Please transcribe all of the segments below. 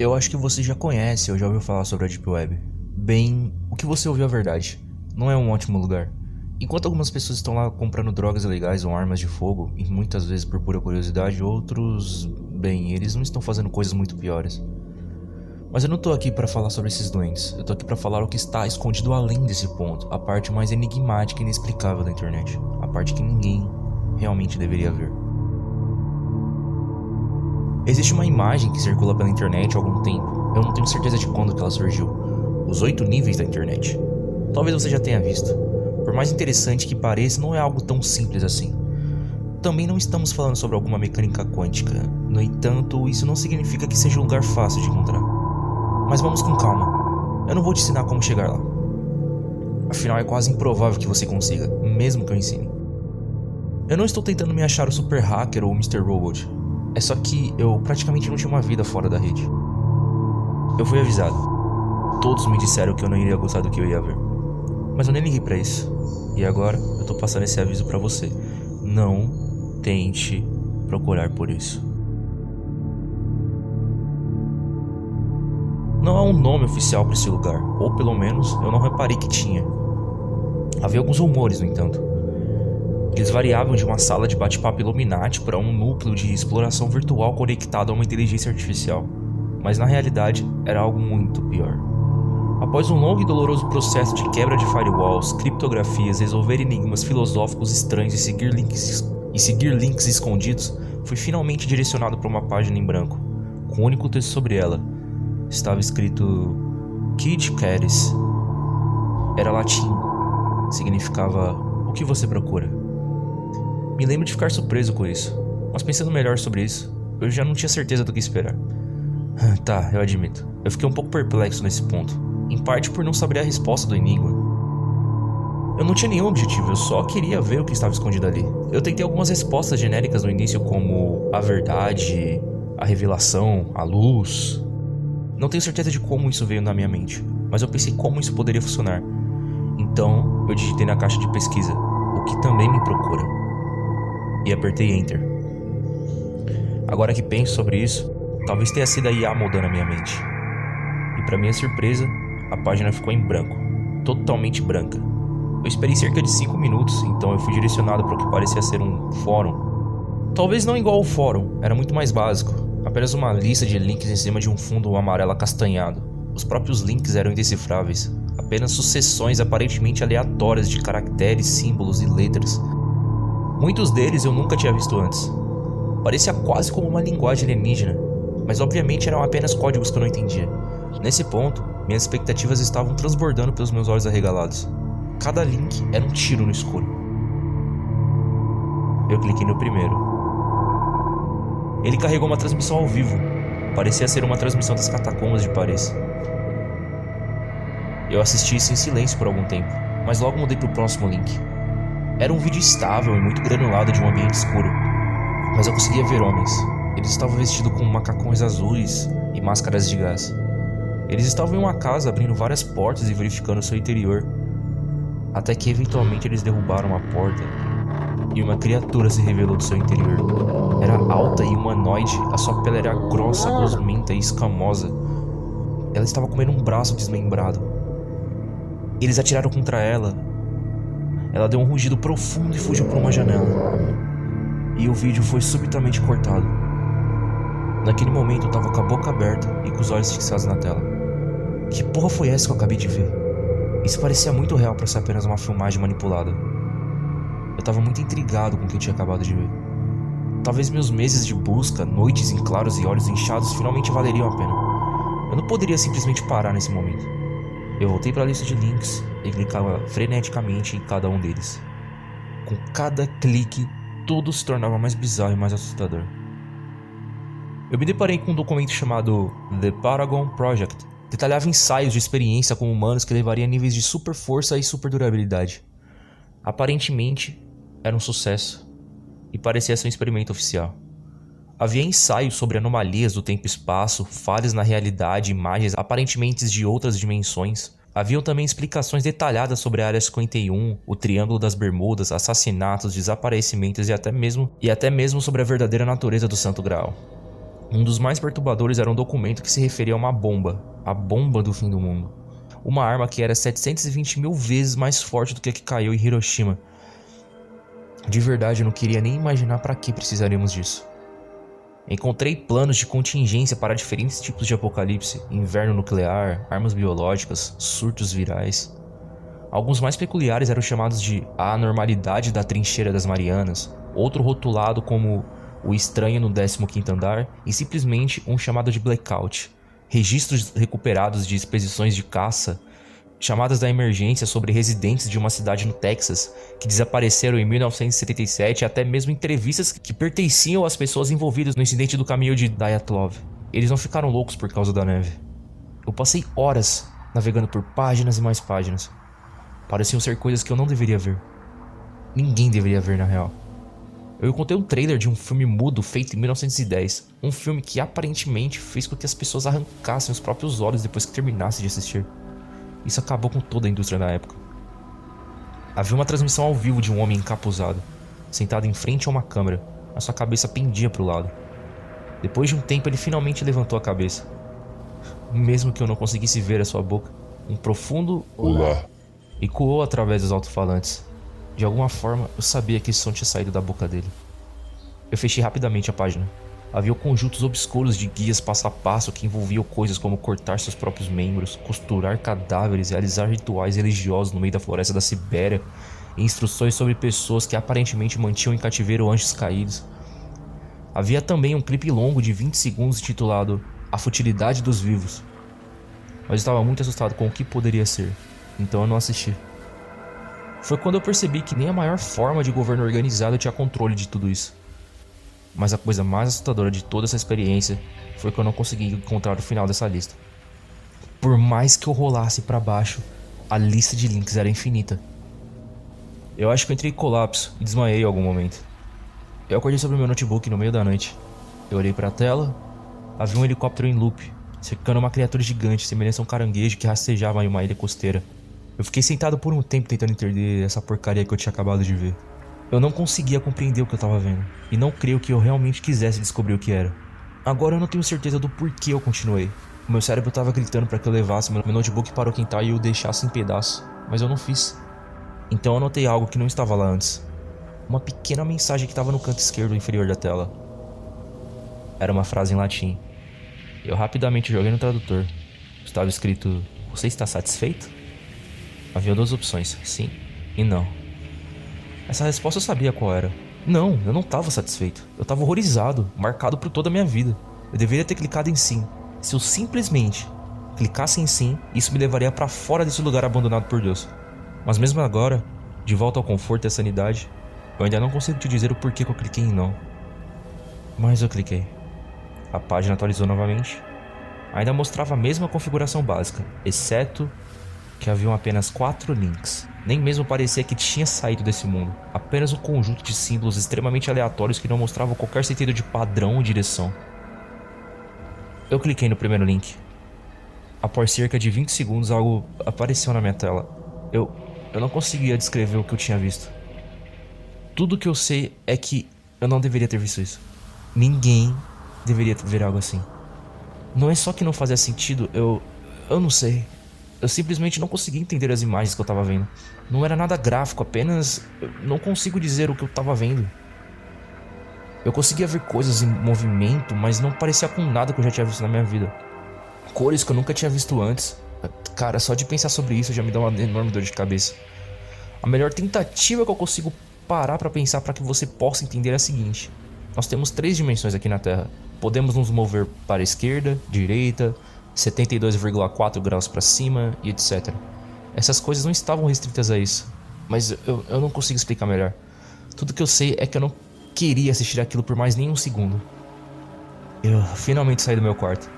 Eu acho que você já conhece ou já ouviu falar sobre a Deep Web. Bem, o que você ouviu é verdade. Não é um ótimo lugar. Enquanto algumas pessoas estão lá comprando drogas ilegais ou armas de fogo, e muitas vezes por pura curiosidade, outros, bem, eles não estão fazendo coisas muito piores. Mas eu não tô aqui para falar sobre esses doentes. Eu tô aqui para falar o que está escondido além desse ponto, a parte mais enigmática e inexplicável da internet, a parte que ninguém realmente deveria ver. Existe uma imagem que circula pela internet há algum tempo. Eu não tenho certeza de quando que ela surgiu. Os 8 níveis da internet. Talvez você já tenha visto. Por mais interessante que pareça, não é algo tão simples assim. Também não estamos falando sobre alguma mecânica quântica. No entanto, isso não significa que seja um lugar fácil de encontrar. Mas vamos com calma. Eu não vou te ensinar como chegar lá. Afinal, é quase improvável que você consiga, mesmo que eu ensine. Eu não estou tentando me achar o super hacker ou o Mr. Robot. É só que eu praticamente não tinha uma vida fora da rede. Eu fui avisado. Todos me disseram que eu não iria gostar do que eu ia ver. Mas eu nem liguei pra isso. E agora eu tô passando esse aviso pra você. Não tente procurar por isso. Não há um nome oficial pra esse lugar. Ou pelo menos eu não reparei que tinha. Havia alguns rumores, no entanto. Eles variavam de uma sala de bate-papo Illuminati para um núcleo de exploração virtual conectado a uma inteligência artificial. Mas na realidade, era algo muito pior. Após um longo e doloroso processo de quebra de firewalls, criptografias, resolver enigmas filosóficos estranhos e seguir links escondidos, fui finalmente direcionado para uma página em branco. Com um único texto sobre ela. Estava escrito Kid Caris. Era latim. Significava o que você procura. Me lembro de ficar surpreso com isso, mas pensando melhor sobre isso, eu já não tinha certeza do que esperar. Tá, eu admito. Eu fiquei um pouco perplexo nesse ponto, em parte por não saber a resposta do enigma. Eu não tinha nenhum objetivo, eu só queria ver o que estava escondido ali. Eu tentei algumas respostas genéricas no início, como a verdade, a revelação, a luz. Não tenho certeza de como isso veio na minha mente, mas eu pensei como isso poderia funcionar. Então, eu digitei na caixa de pesquisa, o que também me procura. E apertei Enter. Agora que penso sobre isso, talvez tenha sido a IA moldando a minha mente. E para minha surpresa, a página ficou em branco. Totalmente branca. Eu esperei cerca de 5 minutos, então eu fui direcionado para o que parecia ser um fórum. Talvez não igual ao fórum, era muito mais básico. Apenas uma lista de links em cima de um fundo amarelo acastanhado. Os próprios links eram indecifráveis. Apenas sucessões aparentemente aleatórias de caracteres, símbolos e letras. Muitos deles eu nunca tinha visto antes. Parecia quase como uma linguagem alienígena, mas obviamente eram apenas códigos que eu não entendia. Nesse ponto, minhas expectativas estavam transbordando pelos meus olhos arregalados. Cada link era um tiro no escuro. Eu cliquei no primeiro. Ele carregou uma transmissão ao vivo. Parecia ser uma transmissão das catacumbas de Paris. Eu assisti isso em silêncio por algum tempo, mas logo mudei para o próximo link. Era um vídeo estável e muito granulado de um ambiente escuro, mas eu conseguia ver homens. Eles estavam vestidos com macacões azuis e máscaras de gás. Eles estavam em uma casa abrindo várias portas e verificando seu interior, até que eventualmente eles derrubaram a porta e uma criatura se revelou do seu interior. Era alta e humanoide, a sua pele era grossa, gosmenta e escamosa. Ela estava comendo um braço desmembrado. Eles atiraram contra ela. Ela deu um rugido profundo e fugiu por uma janela. E o vídeo foi subitamente cortado. Naquele momento eu tava com a boca aberta e com os olhos fixados na tela. Que porra foi essa que eu acabei de ver? Isso parecia muito real pra ser apenas uma filmagem manipulada. Eu tava muito intrigado com o que eu tinha acabado de ver. Talvez meus meses de busca, noites em claros e olhos inchados finalmente valeriam a pena. Eu não poderia simplesmente parar nesse momento. Eu voltei para a lista de links e clicava freneticamente em cada um deles. Com cada clique, tudo se tornava mais bizarro e mais assustador. Eu me deparei com um documento chamado The Paragon Project. Detalhava ensaios de experiência com humanos que levaria a níveis de super força e super durabilidade. Aparentemente, era um sucesso e parecia ser um experimento oficial. Havia ensaios sobre anomalias do tempo e espaço, falhas na realidade, imagens aparentemente de outras dimensões. Haviam também explicações detalhadas sobre a Área 51, o Triângulo das Bermudas, assassinatos, desaparecimentos e até mesmo sobre a verdadeira natureza do Santo Graal. Um dos mais perturbadores era um documento que se referia a uma bomba, a bomba do fim do mundo. Uma arma que era 720 mil vezes mais forte do que a que caiu em Hiroshima. De verdade, eu não queria nem imaginar para que precisaríamos disso. Encontrei planos de contingência para diferentes tipos de apocalipse, inverno nuclear, armas biológicas, surtos virais. Alguns mais peculiares eram chamados de a anormalidade da trincheira das Marianas, outro rotulado como o estranho no 15º andar e simplesmente um chamado de blackout. Registros recuperados de expedições de caça, chamadas da emergência sobre residentes de uma cidade no Texas que desapareceram em 1977 e até mesmo entrevistas que pertenciam às pessoas envolvidas no incidente do caminhão de Dyatlov. Eles não ficaram loucos por causa da neve. Eu passei horas navegando por páginas e mais páginas. Pareciam ser coisas que eu não deveria ver. Ninguém deveria ver, na real. Eu encontrei um trailer de um filme mudo feito em 1910. Um filme que aparentemente fez com que as pessoas arrancassem os próprios olhos depois que terminassem de assistir. Isso acabou com toda a indústria na época. Havia uma transmissão ao vivo de um homem encapuzado, sentado em frente a uma câmera. A sua cabeça pendia para o lado. Depois de um tempo ele finalmente levantou a cabeça. Mesmo que eu não conseguisse ver a sua boca, um profundo Olá. ecoou através dos alto-falantes. De alguma forma, eu sabia que esse som tinha saído da boca dele. Eu fechei rapidamente a página. Havia conjuntos obscuros de guias passo a passo que envolviam coisas como cortar seus próprios membros, costurar cadáveres, realizar rituais religiosos no meio da floresta da Sibéria e instruções sobre pessoas que aparentemente mantinham em cativeiro anjos caídos. Havia também um clipe longo de 20 segundos titulado A Futilidade dos Vivos. Mas eu estava muito assustado com o que poderia ser, então eu não assisti. Foi quando eu percebi que nem a maior forma de governo organizado tinha controle de tudo isso. Mas a coisa mais assustadora de toda essa experiência foi que eu não consegui encontrar o final dessa lista. Por mais que eu rolasse para baixo, a lista de links era infinita. Eu acho que eu entrei em colapso e desmaiei em algum momento. Eu acordei sobre meu notebook no meio da noite. Eu olhei para a tela, havia um helicóptero em loop, cercando uma criatura gigante, semelhante a um caranguejo que rastejava em uma ilha costeira. Eu fiquei sentado por um tempo tentando entender essa porcaria que eu tinha acabado de ver. Eu não conseguia compreender o que eu estava vendo, e não creio que eu realmente quisesse descobrir o que era. Agora eu não tenho certeza do porquê eu continuei. O meu cérebro estava gritando para que eu levasse meu notebook para o quintal e o deixasse em pedaços, mas eu não fiz. Então eu notei algo que não estava lá antes. Uma pequena mensagem que estava no canto esquerdo inferior da tela. Era uma frase em latim. Eu rapidamente joguei no tradutor. Estava escrito: "Você está satisfeito?" Havia duas opções, sim e não. Essa resposta eu sabia qual era. Não, eu não estava satisfeito. Eu estava horrorizado, marcado por toda a minha vida. Eu deveria ter clicado em sim. Se eu simplesmente clicasse em sim, isso me levaria para fora desse lugar abandonado por Deus. Mas mesmo agora, de volta ao conforto e à sanidade, eu ainda não consigo te dizer o porquê que eu cliquei em não. Mas eu cliquei. A página atualizou novamente. Ainda mostrava a mesma configuração básica, exceto que haviam apenas 4 links. Nem mesmo parecia que tinha saído desse mundo. Apenas um conjunto de símbolos extremamente aleatórios que não mostravam qualquer sentido de padrão ou direção. Eu cliquei no primeiro link. Após cerca de 20 segundos, algo apareceu na minha tela. Eu não conseguia descrever o que eu tinha visto. Tudo que eu sei é que eu não deveria ter visto isso. Ninguém deveria ver algo assim. Não é só que não fazia sentido, eu não sei. Eu simplesmente não conseguia entender as imagens que eu tava vendo. Não era nada gráfico, apenas eu não consigo dizer o que eu tava vendo. Eu conseguia ver coisas em movimento, mas não parecia com nada que eu já tinha visto na minha vida. Cores que eu nunca tinha visto antes. Cara, só de pensar sobre isso já me dá uma enorme dor de cabeça. A melhor tentativa que eu consigo parar pra pensar para que você possa entender é a seguinte: nós temos 3 dimensões aqui na Terra. Podemos nos mover para a esquerda, direita, 72,4 graus para cima e etc. Essas coisas não estavam restritas a isso, mas eu não consigo explicar melhor. Tudo que eu sei é que eu não queria assistir aquilo por mais nenhum segundo. Eu finalmente saí do meu quarto.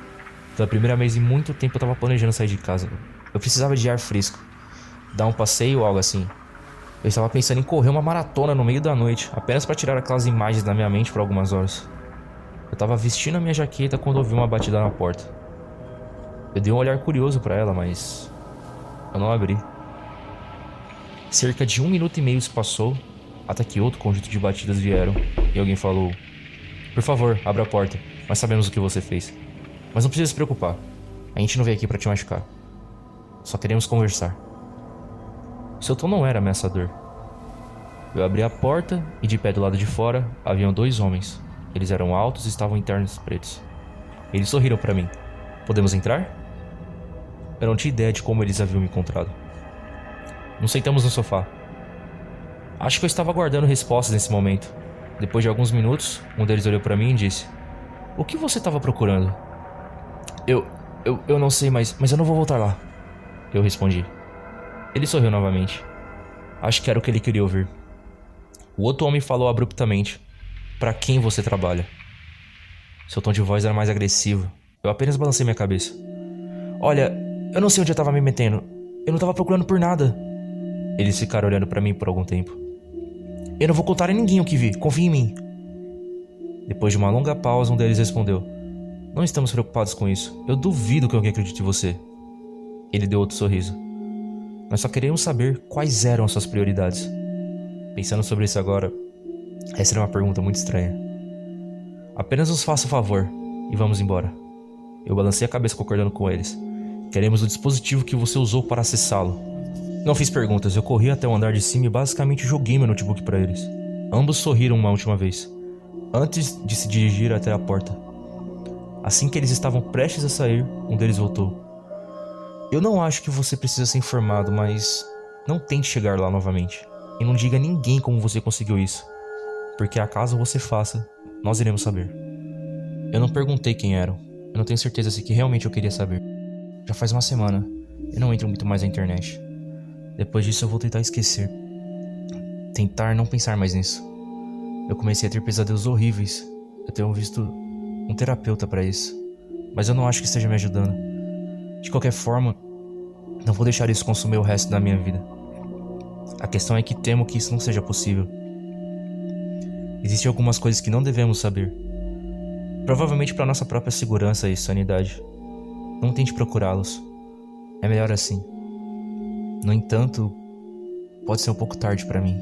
Pela primeira vez em muito tempo eu estava planejando sair de casa. Eu precisava de ar fresco, dar um passeio ou algo assim. Eu estava pensando em correr uma maratona no meio da noite, apenas para tirar aquelas imagens da minha mente por algumas horas. Eu estava vestindo a minha jaqueta quando ouvi uma batida na porta. Eu dei um olhar curioso para ela, mas eu não abri. Cerca de 1 minuto e meio se passou, até que outro conjunto de batidas vieram e alguém falou: Por favor, abra a porta. Nós sabemos o que você fez. Mas não precisa se preocupar. A gente não veio aqui pra te machucar. Só queremos conversar. Seu tom não era ameaçador. Eu abri a porta e de pé do lado de fora haviam 2 homens. Eles eram altos e estavam em ternos pretos. Eles sorriram pra mim. Podemos entrar? Eu não tinha ideia de como eles haviam me encontrado. Nos sentamos no sofá. Acho que eu estava aguardando respostas nesse momento. Depois de alguns minutos, um deles olhou pra mim e disse: "O que você estava procurando?" Eu não sei, mas eu não vou voltar lá. Eu respondi. Ele sorriu novamente. Acho que era o que ele queria ouvir. O outro homem falou abruptamente: "Pra quem você trabalha?" Seu tom de voz era mais agressivo. Eu apenas balancei minha cabeça. "Olha, eu não sei onde eu tava me metendo. Eu não tava procurando por nada." Eles ficaram olhando pra mim por algum tempo. "Eu não vou contar a ninguém o que vi. Confie em mim." Depois de uma longa pausa, um deles respondeu: "Não estamos preocupados com isso. Eu duvido que alguém acredite em você." Ele deu outro sorriso. "Nós só queremos saber quais eram as suas prioridades." Pensando sobre isso agora, essa era uma pergunta muito estranha. "Apenas nos faça o favor e vamos embora." Eu balancei a cabeça concordando com eles. "Queremos o dispositivo que você usou para acessá-lo." Não fiz perguntas, eu corri até o andar de cima e basicamente joguei meu notebook para eles. Ambos sorriram uma última vez, antes de se dirigir até a porta. Assim que eles estavam prestes a sair, um deles voltou. "Eu não acho que você precisa ser informado, mas não tente chegar lá novamente. E não diga a ninguém como você conseguiu isso. Porque acaso você faça, nós iremos saber." Eu não perguntei quem eram. Eu não tenho certeza se que realmente eu queria saber. Já faz uma semana. Eu não entro muito mais na internet. Depois disso eu vou tentar esquecer. Tentar não pensar mais nisso. Eu comecei a ter pesadelos horríveis. Eu tenho visto um terapeuta pra isso. Mas eu não acho que esteja me ajudando. De qualquer forma, não vou deixar isso consumir o resto da minha vida. A questão é que temo que isso não seja possível. Existem algumas coisas que não devemos saber. Provavelmente para nossa própria segurança e sanidade. Não tente procurá-los. É melhor assim. No entanto, pode ser um pouco tarde para mim.